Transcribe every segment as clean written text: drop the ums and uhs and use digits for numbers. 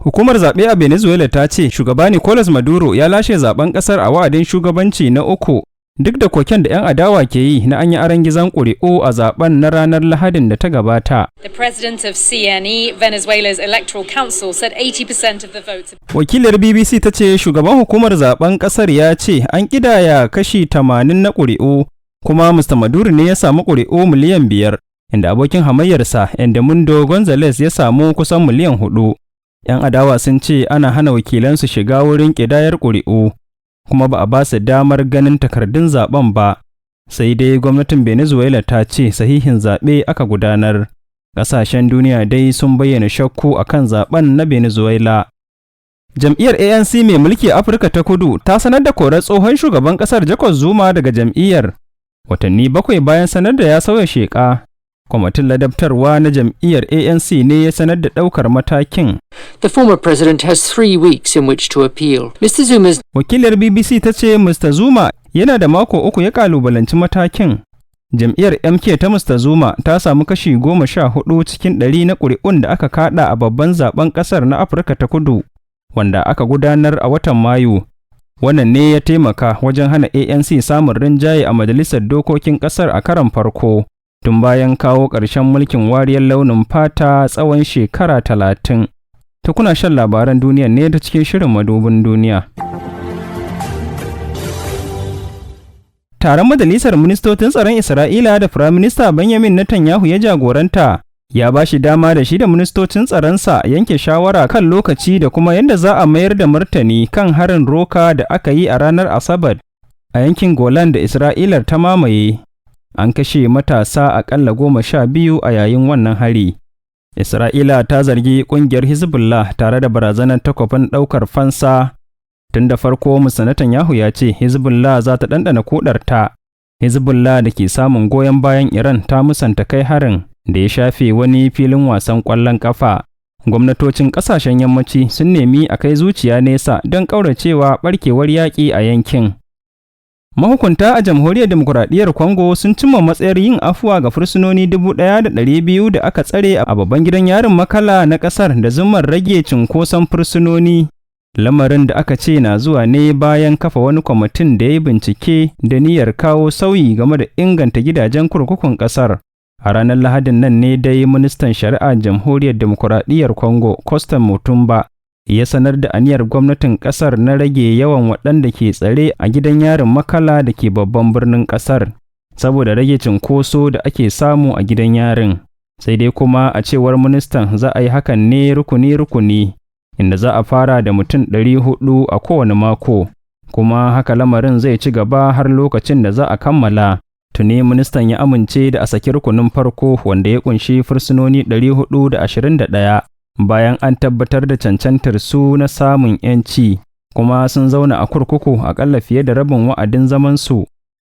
Hukumar zaɓe a Venezuela ta ce shugaba Nicolas Maduro ya lashe zaɓen ƙasar a wa'adin shugabanci na uku duk da koken da 'yan adawa ke yi na an yi aringizon ƙuri'u a zaɓen na ranar Lahadin da ta gabata. The president of CNE, Venezuela's electoral council, said 80% of the votes. Wakilar BBC ta ce shugaban hukumar zaɓen ƙasar ya ce an ƙidaya kashi 80 na ƙuri'u kuma Mr. Maduro ne ya samu ƙuri'u miliyan 5 inda abokin hamayyarsa Edmundo Gonzalez ya samu kusan miliyan 4. 'Yan adawa sun ce ana hana wakilansu shiga wurin ƙidayar ƙuri'u, kuma ba a ba su damar ganin takardun zaben ba, sai dai gwamnatin Venezuela ta ce sahihin zaɓe aka gudanar. Ƙasashen duniya dai sun bayyana shakku a kan zaben na Venezuela. Jam'iyyar ANC mai mulki Afirka ta kudu ta sanar da korar tsohon shugaban ƙasar Jacob Zuma daga jam'iyyar, watanni 7 bayan sanar da ya sauya sheƙa. Kwamitin ladabtarwa na jam'iyyar ANC ne ya sanar da ɗaukar matakin. The former president has 3 weeks in which to appeal. Mr. Zuma's... Wakilar BBC ta ce Mr. Zuma yana da mako 3 ya kalubalanci matakin. Jam'iyyar MK ta Mr. Zuma ta samu kashi 14 cikin 100 na ƙuri'un da aka kaɗa a babban zaben ƙasar na Afirka ta kudu, wanda aka gudanar a watan Mayu. Wannan ne ya taimaka wajen hana ANC samun rinjaye a majalisar dokokin ƙasar a karon farko. Tun bayan kawo ƙarshen mulkin wariyar launin fata tsawon shekara 30. Ta kuna shan labaran duniya ne ta cikin shirin madubin duniya. Taron Majalisar Ministocin Tsaron Isra'ila da Firaminista Benjamin Netanyahu ya jagoranta ya ba shi dama da shi da ministocin tsaronsa yanke shawara kan lokaci da kuma yadda za a mayar da martani kan harin roka da aka yi a ranar Asabar a yankin Golan da Isra'ilar ta mamaye. An kashe matasa aƙalla 12 a yayin wannan hari. Isra'ila ta zargi ƙungiyar Hezbollah tare da barazanar takwafin ɗaukar fansa. Tun da farko Mr. Netanyahu ya ce Hezbollah za ta ɗanɗana kuɗarta. Hezbollah da ke samun goyon bayan Iran ta musanta kai harin da ya shafe wani filin wasan ƙwallon ƙafa. Gwamnatocin ƙasashen yammaci sun nemi a kai zuciya nesa don ƙauracewa ɓarkewar yaƙi a yankin. Mahukunta a Jamhuriyar Dimokuraɗiyyar Congo sun cimma matsayar yin afuwa ga fursunoni 1,200 da aka tsare a babban gidan yarin Makala na ƙasar da zummar rage cunkoson fursunoni. Lamarin da aka ce na zuwa ne bayan kafa wani kwamitin da ya yi bincike da niyyar kawo sauyi game da inganta gidajen kurkukun ƙasar. A ranar Lahadin nan ne dai ministan shari'a Jamhuriyar Dimokuraɗiyyar Congo, Constant Mutumba, ya sanar da aniyar gwamnatin ƙasar na rage yawan waɗanda ke tsare a gidan yarin Makala da ke babban birnin ƙasar, saboda rage cinkoso da ake samu a gidan yarin. Sai dai kuma a cewar ministan za a yi hakan ne rukuni-rukuni, inda za a fara da mutum 400 a kowane mako, kuma haka lamarin zai ci gaba har lokacin da za a kammala. Tuni ministan ya amince da a saki rukunin farko wanda ya ƙunshi fursunoni 421. Bayan an tabbatar da cancantar su na samun 'yanci, kuma sun zauna a kurkuku aƙalla fiye da rabin wa'adin zamansu.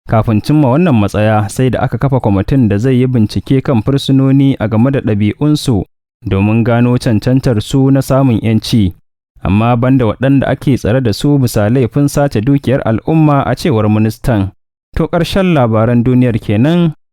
Kafin cimma wannan matsaya sai da aka kafa kwamitin da zai yi bincike kan fursunoni a game da ɗabi'unsu domin gano cancantar su na samun 'yanci. Amma banda waɗanda ake tsare da su bisa laifin sace dukiyar al'umma a cewar ministan. To ƙarshen labaran duniyar kenan